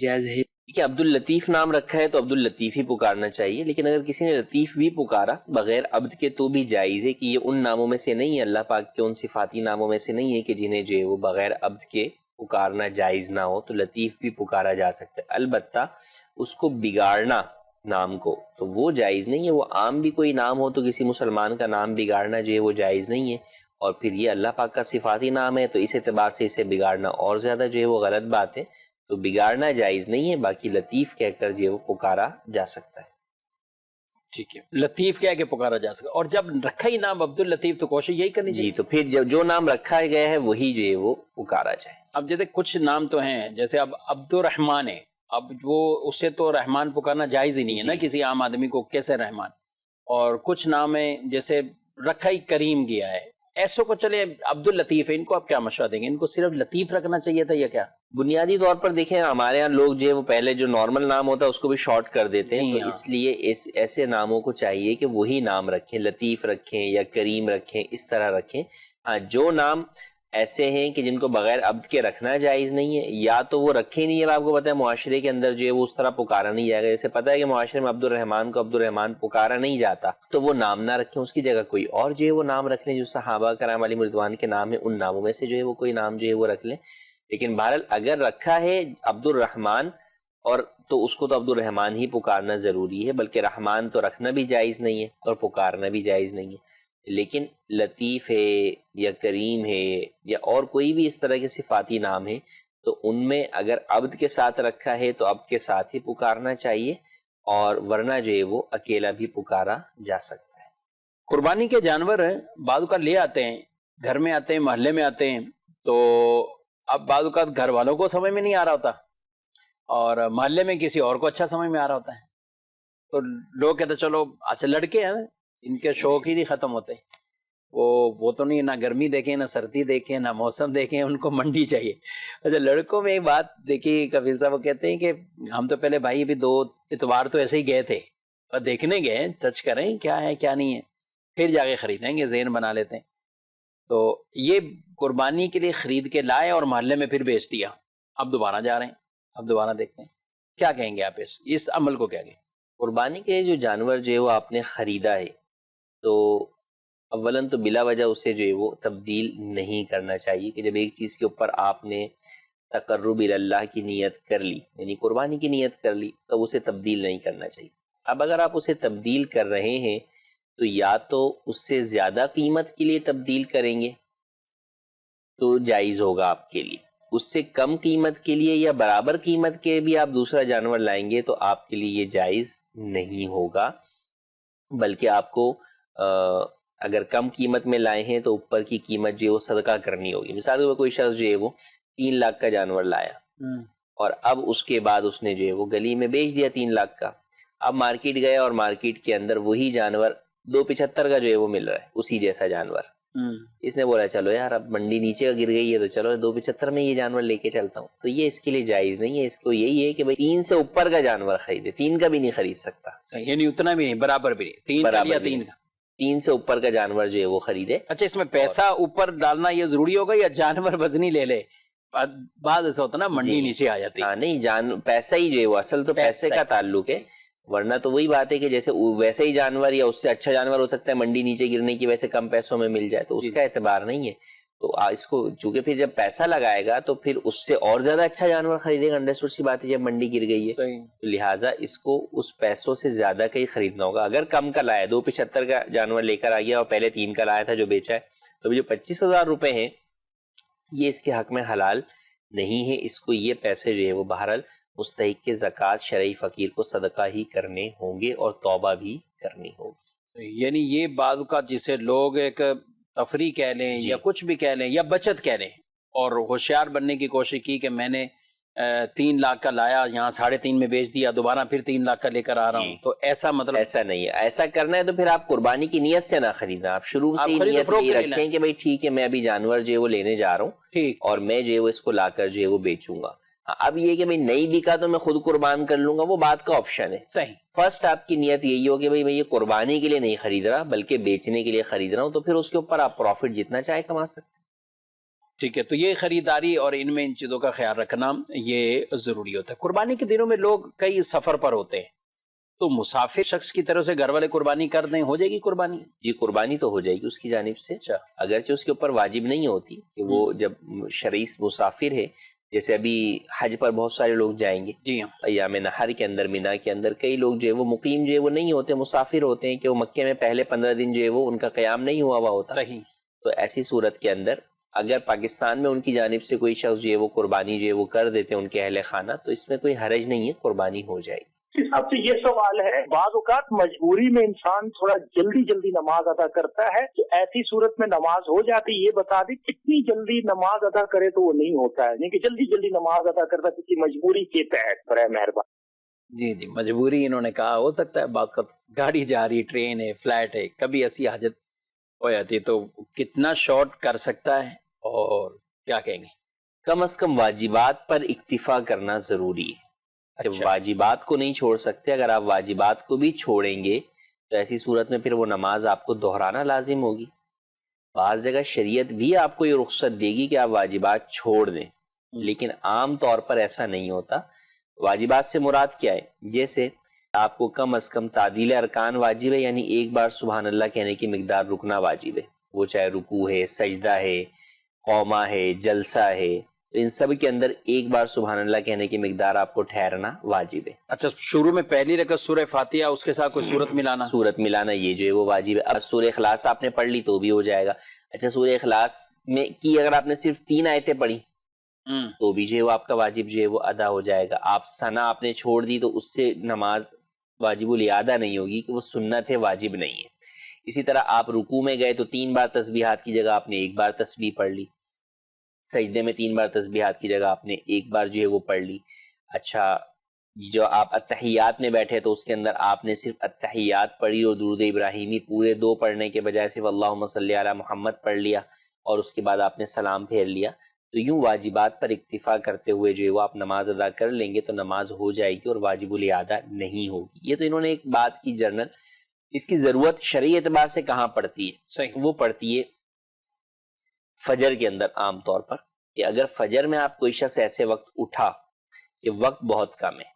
جائز ہے؟ کہ عبداللطیف نام رکھا ہے تو عبداللطیف ہی پکارنا چاہیے، لیکن اگر کسی نے لطیف بھی پکارا بغیر عبد کے تو بھی جائز ہے، کہ یہ ان ناموں میں سے نہیں ہے، اللہ پاک کے ان صفاتی ناموں میں سے نہیں ہے کہ جنہیں جو ہے وہ بغیر عبد کے پکارنا جائز نہ ہو، تو لطیف بھی پکارا جا سکتا ہے۔ البتہ اس کو بگاڑنا نام کو تو وہ جائز نہیں ہے، وہ عام بھی کوئی نام ہو تو کسی مسلمان کا نام بگاڑنا جو ہے وہ جائز نہیں ہے، اور پھر یہ اللہ پاک کا صفاتی نام ہے تو اس اعتبار سے اسے بگاڑنا اور زیادہ جو ہے وہ غلط بات ہے، تو بگاڑنا جائز نہیں ہے، باقی لطیف کہہ کر جو ہے وہ پکارا جا سکتا ہے۔ ٹھیک ہے، لطیف کہہ کے پکارا جا سکتا، اور جب رکھا ہی نام عبداللطیف تو کوشش یہی کرنی چاہیے جی، تو پھر جو نام رکھا گیا ہے وہی جو ہے وہ پکارا جائے۔ اب جیسے کچھ نام تو ہیں، جیسے اب عبد الرحمن ہے، اب وہ اسے تو رحمان پکارنا جائز ہی نہیں ہے نا، کسی عام آدمی کو کیسے رحمان، اور کچھ نام ہیں جیسے رکھا ہی کریم گیا ہے، ایسوں کو چلے عبداللطیف ہے، ان کو آپ کیا مشورہ دیں گے؟ ان کو صرف لطیف رکھنا چاہیے تھا یا کیا؟ بنیادی طور پر دیکھیں ہمارے ہاں لوگ جو ہے وہ پہلے جو نارمل نام ہوتا ہے اس کو بھی شارٹ کر دیتے ہیں، تو اس لیے ایسے ناموں کو چاہیے کہ وہی نام رکھیں، لطیف رکھیں یا کریم رکھیں، اس طرح رکھیں۔ ہاں، جو نام ایسے ہیں کہ جن کو بغیر عبد کے رکھنا جائز نہیں ہے، یا تو وہ رکھے نہیں ہے، آپ کو پتہ ہے معاشرے کے اندر جو ہے وہ اس طرح پکارا نہیں جائے گا، جیسے پتہ ہے کہ معاشرے میں عبد الرحمن کو عبد الرحمن پکارا نہیں جاتا، تو وہ نام نہ رکھیں، اس کی جگہ کوئی اور جو ہے وہ نام رکھ لیں جو صحابہ کرام علیہم رضوان کے نام ہیں، ان ناموں میں سے جو ہے وہ کوئی نام جو ہے وہ رکھ لیں۔ لیکن بہرحال اگر رکھا ہے عبد الرحمن اور تو اس کو تو عبد الرحمن ہی پکارنا ضروری ہے، بلکہ رحمان تو رکھنا بھی جائز نہیں ہے اور پکارنا بھی جائز نہیں ہے۔ لیکن لطیف ہے یا کریم ہے یا اور کوئی بھی اس طرح کے صفاتی نام ہے تو ان میں اگر عبد کے ساتھ رکھا ہے تو عبد کے ساتھ ہی پکارنا چاہیے، اور ورنہ جو ہے وہ اکیلا بھی پکارا جا سکتا ہے۔ قربانی کے جانور بعض اوقات لے آتے ہیں، گھر میں آتے ہیں، محلے میں آتے ہیں، تو اب بعض اوقات گھر والوں کو سمجھ میں نہیں آ رہا ہوتا اور محلے میں کسی اور کو اچھا سمجھ میں آ رہا ہوتا ہے، تو لوگ کہتے چلو اچھا لڑکے ہیں ان کے شوق ہی نہیں ختم ہوتے، وہ تو نہیں، نہ گرمی دیکھیں نہ سردی دیکھیں نہ موسم دیکھیں، ان کو منڈی چاہیے۔ اچھا لڑکوں میں ایک بات دیکھیے کفیل صاحب، وہ کہتے ہیں کہ ہم تو پہلے بھائی ابھی 2 اتوار تو ایسے ہی گئے تھے اور دیکھنے گئے، ٹچ کریں کیا ہے کیا نہیں ہے، پھر جا کے خریدیں گے، ذہن بنا لیتے ہیں۔ تو یہ قربانی کے لیے خرید کے لائے اور محلے میں پھر بیچ دیا، اب دوبارہ جا رہے ہیں، اب دوبارہ دیکھتے ہیں، کیا کہیں گے آپ اس عمل کو؟ کیا کہیں قربانی کے جو جانور جو ہے وہ آپ نے خریدا ہے تو اولاً تو بلا وجہ اسے جو ہے وہ تبدیل نہیں کرنا چاہیے، کہ جب ایک چیز کے اوپر آپ نے تقرب اللہ کی نیت کر لی، یعنی قربانی کی نیت کر لی، تو اسے تبدیل نہیں کرنا چاہیے۔ اب اگر آپ اسے تبدیل کر رہے ہیں تو یا تو اس سے زیادہ قیمت کے لیے تبدیل کریں گے تو جائز ہوگا آپ کے لیے، اس سے کم قیمت کے لیے یا برابر قیمت کے بھی آپ دوسرا جانور لائیں گے تو آپ کے لیے یہ جائز نہیں ہوگا، بلکہ آپ کو اگر کم قیمت میں لائے ہیں تو اوپر کی قیمت جو ہے وہ صدقہ کرنی ہوگی۔ مثال کے طور پر کوئی شخص جو ہے وہ 3 لاکھ کا جانور لایا اور اب اس کے بعد اس نے جو ہے وہ گلی میں بیچ دیا 3 لاکھ کا، اب مارکیٹ گیا اور مارکیٹ کے اندر وہی جانور 275 کا جو ہے وہ مل رہا ہے، اسی جیسا جانور۔ اس نے بولا چلو یار اب منڈی نیچے گر گئی ہے تو چلو 275 میں یہ جانور لے کے چلتا ہوں، تو یہ اس کے لیے جائز نہیں ہے۔ اس کو یہی ہے کہ بھائی 3 سے اوپر کا جانور خریدے، 3 کا بھی نہیں خرید سکتا، یعنی اتنا بھی نہیں، برابر بھی نہیں، 3 کا یا 3 کا، 3 سے اوپر کا جانور جو ہے وہ خریدے۔ اچھا اس میں پیسہ اوپر ڈالنا یہ ضروری ہوگا یا جانور وزنی لے لے؟ بعض ایسا ہوتا نا منڈی نیچے آ جاتی ہے۔ ہاں نہیں، پیسہ ہی جو ہے وہ اصل تو پیسے کا تعلق ہے، ورنہ تو وہی بات ہے کہ جیسے ویسے ہی جانور یا اس سے اچھا جانور ہو سکتا ہے منڈی نیچے گرنے کی وجہ سے کم پیسوں میں مل جائے، تو اس کا اعتبار نہیں ہے۔ تو اس کو چونکہ پھر جب پیسہ لگائے گا تو پھر اس سے اور زیادہ اچھا جانور خریدے گا، انڈرسٹوڈ سی بات ہے، جب منڈی گر گئی ہے تو لہٰذا اس کو اس پیسوں سے زیادہ کا ہی خریدنا ہوگا۔ اگر کم کا لایا 275 کا جانور لے کر آ گیا اور پہلے 3 کا لایا تھا جو بیچا ہے، تو جو 25,000 روپے ہیں یہ اس کے حق میں حلال نہیں ہے، اس کو یہ پیسے جو ہے وہ بہرحال مستحق کے زکوٰۃ شرعی فقیر کو صدقہ ہی کرنے ہوں گے اور توبہ بھی کرنی ہوگی۔ یعنی یہ بعض اوقات جسے لوگ ایک تفریح کہہ لیں یا کچھ بھی کہہ لیں یا بچت کہہ لیں، اور ہوشیار بننے کی کوشش کی کہ میں نے 3 لاکھ کا لایا، یہاں 3.5 میں بیچ دیا، دوبارہ پھر 3 لاکھ کا لے کر آ رہا ہوں، تو ایسا مطلب ایسا نہیں ہے۔ ایسا کرنا ہے تو پھر آپ قربانی کی نیت سے نہ خریدنا، آپ شروع سے ہی نیت یہ رکھیں کہ بھائی ٹھیک ہے میں ابھی جانور جو ہے وہ لینے جا رہا ہوں اور میں جو ہے وہ اس کو لا کر جو ہے وہ بیچوں گا۔ اب یہ کہ بھائی نہیں بکا تو میں خود قربان کر لوں گا، وہ بات کا آپشن ہے۔ صحیح، فرسٹ آپ کی نیت یہی ہو کہ بھائی میں یہ قربانی کے لیے نہیں خرید رہا بلکہ بیچنے کے لیے خرید رہا ہوں، تو پھر اس کے اوپر آپ پروفٹ جتنا چاہے کما سکتے ہیں۔ ٹھیک ہے، تو یہ خریداری اور ان میں ان چیزوں کا خیال رکھنا یہ ضروری ہوتا ہے۔ قربانی کے دنوں میں لوگ کئی سفر پر ہوتے ہیں، تو مسافر شخص کی طرف سے گھر والے قربانی کر دیں، ہو جائے گی قربانی؟ جی قربانی تو ہو جائے گی اس کی جانب سے، اگرچہ اس کے اوپر واجب نہیں ہوتی کہ وہ جب شرعی مسافر ہے، جیسے ابھی حج پر بہت سارے لوگ جائیں گے ایام نحر کے اندر، مینا کے اندر کئی لوگ جو ہے وہ مقیم جو ہے وہ نہیں ہوتے، مسافر ہوتے ہیں کہ وہ مکے میں پہلے 15 دن جو ہے وہ ان کا قیام نہیں ہوا ہوتا۔ صحیح، تو ایسی صورت کے اندر اگر پاکستان میں ان کی جانب سے کوئی شخص جو ہے وہ قربانی جو ہے وہ کر دیتے ہیں ان کے اہل خانہ، تو اس میں کوئی حرج نہیں ہے، قربانی ہو جائے گی۔ اس حساب سے یہ سوال ہے، بعض اوقات مجبوری میں انسان تھوڑا جلدی نماز ادا کرتا ہے، تو ایسی صورت میں نماز ہو جاتی، یہ بتا دی کتنی جلدی نماز ادا کرے تو وہ نہیں ہوتا ہے، یعنی کہ جلدی نماز ادا کرتا کسی مجبوری کے تحت، برائے مہربان۔ جی مجبوری انہوں نے کہا، ہو سکتا ہے بات کا گاڑی جا رہی، ٹرین ہے، فلائٹ ہے، کبھی ایسی حاجت ہو جاتی ہے، تو کتنا شارٹ کر سکتا ہے اور کیا کہیں گے؟ کم از کم واجبات پر اکتفا کرنا ضروری ہے۔ جب واجبات کو نہیں چھوڑ سکتے، اگر آپ واجبات کو بھی چھوڑیں گے تو ایسی صورت میں پھر وہ نماز آپ کو دہرانا لازم ہوگی۔ بعض جگہ شریعت بھی آپ کو یہ رخصت دے گی کہ آپ واجبات چھوڑ دیں، لیکن عام طور پر ایسا نہیں ہوتا۔ واجبات سے مراد کیا ہے؟ جیسے آپ کو کم از کم تعدیل ارکان واجب ہے، یعنی ایک بار سبحان اللہ کہنے کی مقدار رکنا واجب ہے، وہ چاہے رکوع ہے، سجدہ ہے، قومہ ہے، جلسہ ہے، ان سب کے اندر ایک بار سبحان اللہ کہنے کی مقدار آپ کو ٹھہرنا واجب ہے۔ اچھا، شروع میں پہلی رکعت سورہ فاتحہ، اس کے ساتھ کوئی سورت ملانا؟ سورت ملانا یہ جو ہے وہ واجب ہے۔ اب سورہ اخلاص آپ نے پڑھ لی تو بھی ہو جائے گا۔ اچھا، سورہ اخلاص میں کی اگر آپ نے صرف 3 آیتیں پڑھی تو بھی جو ہے وہ آپ کا واجب جو ہے وہ ادا ہو جائے گا۔ آپ ثنا آپ نے چھوڑ دی تو اس سے نماز واجب الاعادہ نہیں ہوگی، کہ وہ سنت ہے، واجب نہیں ہے۔ اسی طرح آپ رکوع میں گئے تو 3 بار تسبیحات کی جگہ آپ نے 1 بار تسبیح پڑھ لی، سجدے میں 3 بار تسبیحات کی جگہ آپ نے 1 بار جو ہے وہ پڑھ لی۔ اچھا، جو آپ اتحیات میں بیٹھے تو اس کے اندر آپ نے صرف اتحیات پڑھی اور درود ابراہیمی پورے 2 پڑھنے کے بجائے صرف اللہم صلی علی محمد پڑھ لیا، اور اس کے بعد آپ نے سلام پھیر لیا۔ تو یوں واجبات پر اکتفا کرتے ہوئے جو ہے وہ آپ نماز ادا کر لیں گے تو نماز ہو جائے گی اور واجب الاعادہ نہیں ہوگی۔ یہ تو انہوں نے ایک بات کی جنرل، اس کی ضرورت شرعی اعتبار سے کہاں پڑتی ہے؟ صحیح، وہ پڑتی ہے فجر کے اندر عام طور پر، کہ اگر فجر میں آپ کوئی شخص ایسے وقت اٹھا کہ وقت بہت کم ہے،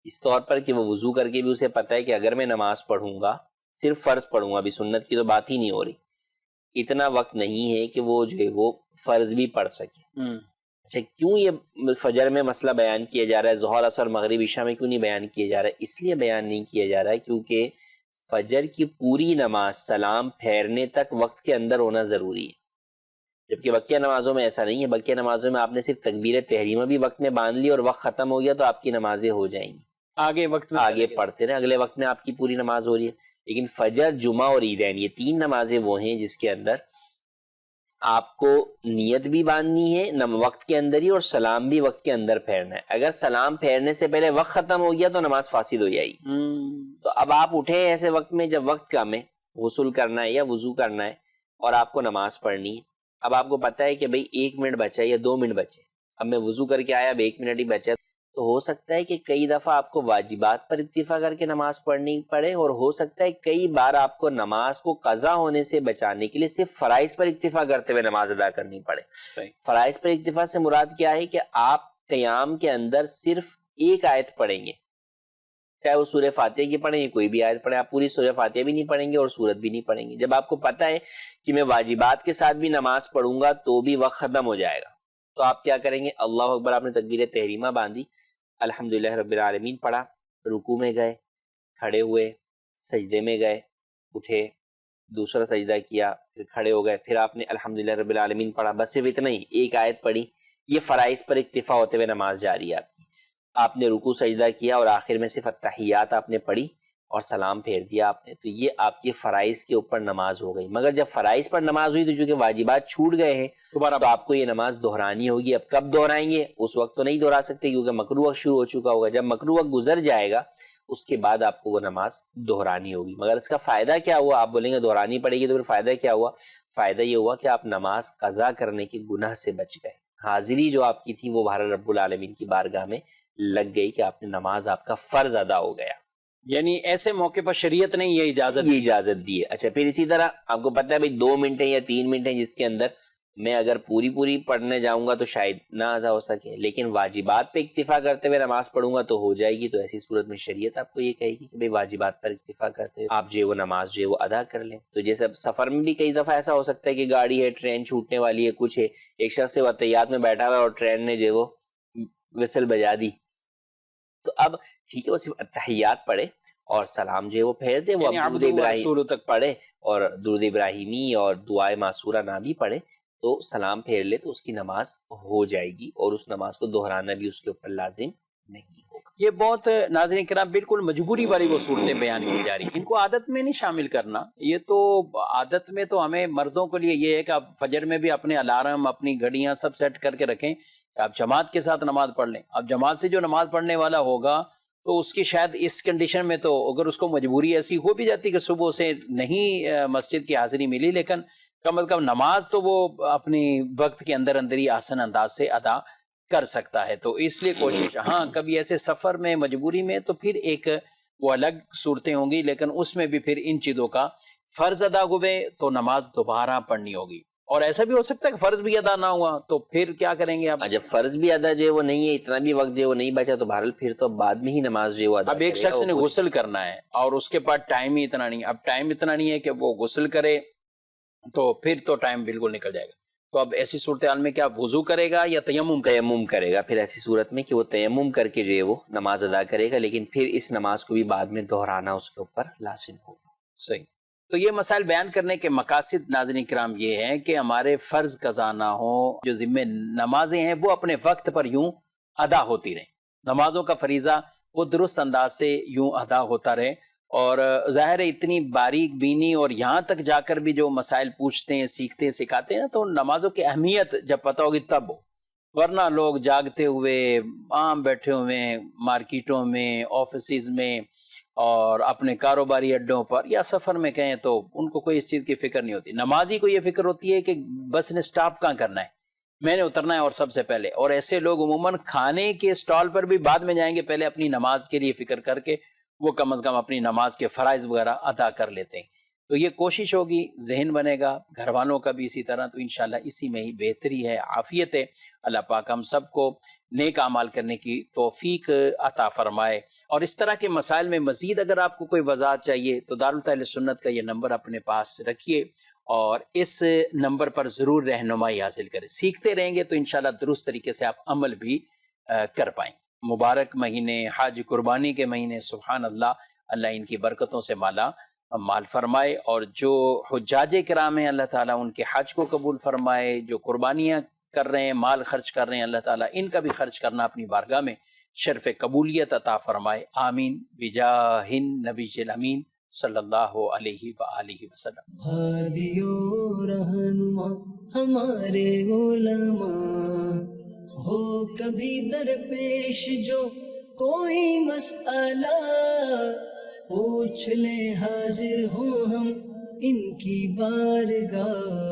اس طور پر کہ وہ وضو کر کے بھی اسے پتہ ہے کہ اگر میں نماز پڑھوں گا، صرف فرض پڑھوں گا، ابھی سنت کی تو بات ہی نہیں ہو رہی، اتنا وقت نہیں ہے کہ وہ جو ہے وہ فرض بھی پڑھ سکے۔ اچھا، کیوں یہ فجر میں مسئلہ بیان کیا جا رہا ہے، ظہر عصر مغرب عشاء میں کیوں نہیں بیان کیا جا رہا ہے؟ اس لیے بیان نہیں کیا جا رہا ہے کیونکہ فجر کی پوری نماز سلام پھیرنے تک وقت کے اندر ہونا ضروری ہے، جبکہ بقیہ نمازوں میں ایسا نہیں ہے۔ بقیہ نمازوں میں آپ نے صرف تکبیر تحریمہ بھی وقت میں باندھ لی اور وقت ختم ہو گیا تو آپ کی نمازیں ہو جائیں گی، آگے وقت میں آگے پڑھتے رہے، اگلے وقت میں آپ کی پوری نماز ہو رہی ہے۔ لیکن فجر، جمعہ اور عیدین، یہ 3 نمازیں وہ ہیں جس کے اندر آپ کو نیت بھی باندھنی ہے وقت کے اندر ہی، اور سلام بھی وقت کے اندر پھیرنا ہے۔ اگر سلام پھیرنے سے پہلے وقت ختم ہو گیا تو نماز فاسد ہو جائے گی۔ تو اب آپ اٹھے ایسے وقت میں جب وقت کم ہے، غسل کرنا ہے یا وضو کرنا ہے اور آپ کو نماز پڑھنی ہے۔ اب آپ کو پتہ ہے کہ بھئی 1 منٹ بچا ہے یا 2 منٹ بچے، اب میں وضو کر کے آیا، اب 1 منٹ ہی بچا، تو ہو سکتا ہے کہ کئی دفعہ آپ کو واجبات پر اکتفا کر کے نماز پڑھنی پڑے، اور ہو سکتا ہے کئی بار آپ کو نماز کو قضا ہونے سے بچانے کے لیے صرف فرائض پر اکتفا کرتے ہوئے نماز ادا کرنی پڑے۔ فرائض پر اکتفا سے مراد کیا ہے کہ آپ قیام کے اندر صرف 1 آیت پڑھیں گے، چاہے وہ سورہ فاتحہ کی پڑھیں یا کوئی بھی آیت پڑھیں، آپ پوری سورہ فاتحہ بھی نہیں پڑھیں گے اور سورت بھی نہیں پڑھیں گے۔ جب آپ کو پتہ ہے کہ میں واجبات کے ساتھ بھی نماز پڑھوں گا تو بھی وقت ختم ہو جائے گا، تو آپ کیا کریں گے؟ اللہ اکبر، آپ نے تکبیر تحریمہ باندھی، الحمدللہ رب العالمین پڑھا، رکوع میں گئے، کھڑے ہوئے، سجدے میں گئے، اٹھے، دوسرا سجدہ کیا، پھر کھڑے ہو گئے، پھر آپ نے الحمدللہ رب العالمین پڑھا، بس صرف اتنا ہی، 1 آیت پڑھی۔ یہ فرائض پر اکتفا ہوتے ہوئے نماز جاری ہے آپ کی۔ آپ نے رکوع سجدہ کیا اور آخر میں صرف التحیات آپ نے پڑھی اور سلام پھیر دیا آپ نے، تو یہ آپ کی فرائض کے اوپر نماز ہو گئی۔ مگر جب فرائض پر نماز ہوئی تو چونکہ واجبات چھوٹ گئے ہیں تو آپ کو یہ نماز دہرانی ہوگی۔ اب کب دہرائیں گے؟ اس وقت تو نہیں دہرا سکتے کیونکہ مکروہ وقت شروع ہو چکا ہوگا۔ جب مکروہ وقت گزر جائے گا اس کے بعد آپ کو وہ نماز دہرانی ہوگی۔ مگر اس کا فائدہ کیا ہوا؟ آپ بولیں گے دہرانی پڑے گی تو پھر فائدہ کیا ہوا؟ فائدہ یہ ہوا کہ آپ نماز قضا کرنے کے گناہ سے بچ گئے، حاضری جو آپ کی تھی وہ بہر رب العالمین کی بارگاہ میں لگ گئی کہ آپ نے نماز، آپ کا فرض ادا ہو گیا۔ یعنی ایسے موقع پر شریعت نے یہ اجازت دی ہے۔ اچھا، پھر اسی طرح آپ کو پتہ ہے بھئی 2 منٹ ہیں یا 3 منٹ ہیں جس کے اندر میں اگر پوری پڑھنے جاؤں گا تو شاید نہ ادا ہو سکے، لیکن واجبات پہ اکتفا کرتے ہوئے نماز پڑھوں گا تو ہو جائے گی۔ تو ایسی صورت میں شریعت آپ کو یہ کہے گی کہ بھئی واجبات پر اکتفا کرتے ہوئے آپ جو ہے وہ نماز جو ہے وہ ادا کر لیں۔ تو جیسے اب سفر میں بھی کئی دفعہ ایسا ہو سکتا ہے کہ گاڑی ہے، ٹرین چھوٹنے والی ہے، کچھ ہے، ایک شخص سے اتحیات میں بیٹھا ہوا ہے اور ٹرین نے جو ہے وہ وسل بجا دی، تو اب ٹھیک ہے وہ صرف اتحیات پڑھے اور سلام جو ہے وہ پھیر دے، وہ درود ابراہیم تک پڑھے اور درود ابراہیمی اور دعائے معصورہ نہ بھی پڑھے تو سلام پھیر لے تو اس کی نماز ہو جائے گی، اور اس نماز کو دہرانا بھی اس کے اوپر لازم نہیں ہوگا۔ یہ بہت ناظرین کرام بالکل مجبوری والی وہ صورتیں بیان کی جا رہی ہیں، ان کو عادت میں نہیں شامل کرنا۔ یہ تو عادت میں تو ہمیں مردوں کے لیے یہ ہے کہ آپ فجر میں بھی اپنے الارم، اپنی گھڑیاں سب سیٹ کر کے رکھیں کہ آپ جماعت کے ساتھ نماز پڑھ لیں۔ اب جماعت سے جو نماز پڑھنے والا ہوگا تو اس کی شاید اس کنڈیشن میں تو اگر اس کو مجبوری ایسی ہو بھی جاتی کہ صبح سے نہیں مسجد کی حاضری ملی، لیکن کم از کم نماز تو وہ اپنی وقت کے اندر ہی آسان انداز سے ادا کر سکتا ہے۔ تو اس لیے کوشش، ہاں کبھی ایسے سفر میں مجبوری میں تو پھر ایک وہ الگ صورتیں ہوں گی، لیکن اس میں بھی پھر ان چیزوں کا فرض ادا ہوئے تو نماز دوبارہ پڑھنی ہوگی. اور ایسا بھی ہو سکتا ہے کہ فرض بھی ادا نہ ہوا تو پھر کیا کریں گے آپ؟ جب فرض بھی ادا جو ہے وہ نہیں ہے، اتنا بھی وقت جو ہے وہ نہیں بچا، تو بہرحال پھر تو بعد میں ہی نماز جو ہے وہ ادا. اب ایک شخص نے غسل کرنا ہے اور اس کے پاس ٹائم ہی اتنا نہیں، اب ٹائم اتنا نہیں ہے کہ وہ غسل کرے، تو پھر تو ٹائم بالکل نکل جائے گا. تو اب ایسی صورتحال میں کیا وضو کرے گا یا تیمم کرے گا؟ پھر ایسی صورت میں کہ وہ تیمم کر کے جو ہے وہ نماز ادا کرے گا، لیکن پھر اس نماز کو بھی بعد میں دہرانا اس کے اوپر لازم ہوگا. صحیح. تو یہ مسائل بیان کرنے کے مقاصد ناظرین کرام یہ ہیں کہ ہمارے فرض قضا نہ ہوں، جو ذمہ نمازیں ہیں وہ اپنے وقت پر یوں ادا ہوتی رہیں، نمازوں کا فریضہ وہ درست انداز سے یوں ادا ہوتا رہے. اور ظاہر ہے اتنی باریک بینی اور یہاں تک جا کر بھی جو مسائل پوچھتے ہیں، سیکھتے ہیں، سکھاتے ہیں تو نمازوں کی اہمیت جب پتہ ہوگی تب ہو، ورنہ لوگ جاگتے ہوئے عام بیٹھے ہوئے مارکیٹوں میں، آفیسز میں اور اپنے کاروباری اڈوں پر یا سفر میں کہیں تو ان کو کوئی اس چیز کی فکر نہیں ہوتی. نمازی کو یہ فکر ہوتی ہے کہ بس نے سٹاپ کہاں کرنا ہے، میں نے اترنا ہے اور سب سے پہلے. اور ایسے لوگ عموماً کھانے کے سٹال پر بھی بعد میں جائیں گے، پہلے اپنی نماز کے لیے فکر کر کے وہ کم از کم اپنی نماز کے فرائض وغیرہ ادا کر لیتے ہیں. تو یہ کوشش ہوگی، ذہن بنے گا، گھر والوں کا بھی اسی طرح، تو انشاءاللہ اسی میں ہی بہتری ہے، عافیت ہے. اللہ پاک ہم سب کو نیک اعمال کرنے کی توفیق عطا فرمائے. اور اس طرح کے مسائل میں مزید اگر آپ کو کوئی وضاحت چاہیے تو دارالتحفیظ سنت کا یہ نمبر اپنے پاس رکھیے اور اس نمبر پر ضرور رہنمائی حاصل کریں. سیکھتے رہیں گے تو انشاءاللہ درست طریقے سے آپ عمل بھی کر پائیں. مبارک مہینے، حج قربانی کے مہینے، سبحان اللہ، اللہ ان کی برکتوں سے مال فرمائے. اور جو حجاج کرام ہیں اللہ تعالیٰ ان کے حج کو قبول فرمائے، جو قربانیاں کر رہے ہیں، مال خرچ کر رہے ہیں، اللہ تعالیٰ ان کا بھی خرچ کرنا اپنی بارگاہ میں شرف قبولیت عطا فرمائے. آمین بجاہ النبی الامین صلی اللہ علیہ وآلہ وسلم. ہادی و رہنما ہمارے علماء، ہو کبھی درپیش جو کوئی مسئلہ، پوچھ لیں حاضر ہوں ہم ان کی بارگاہ.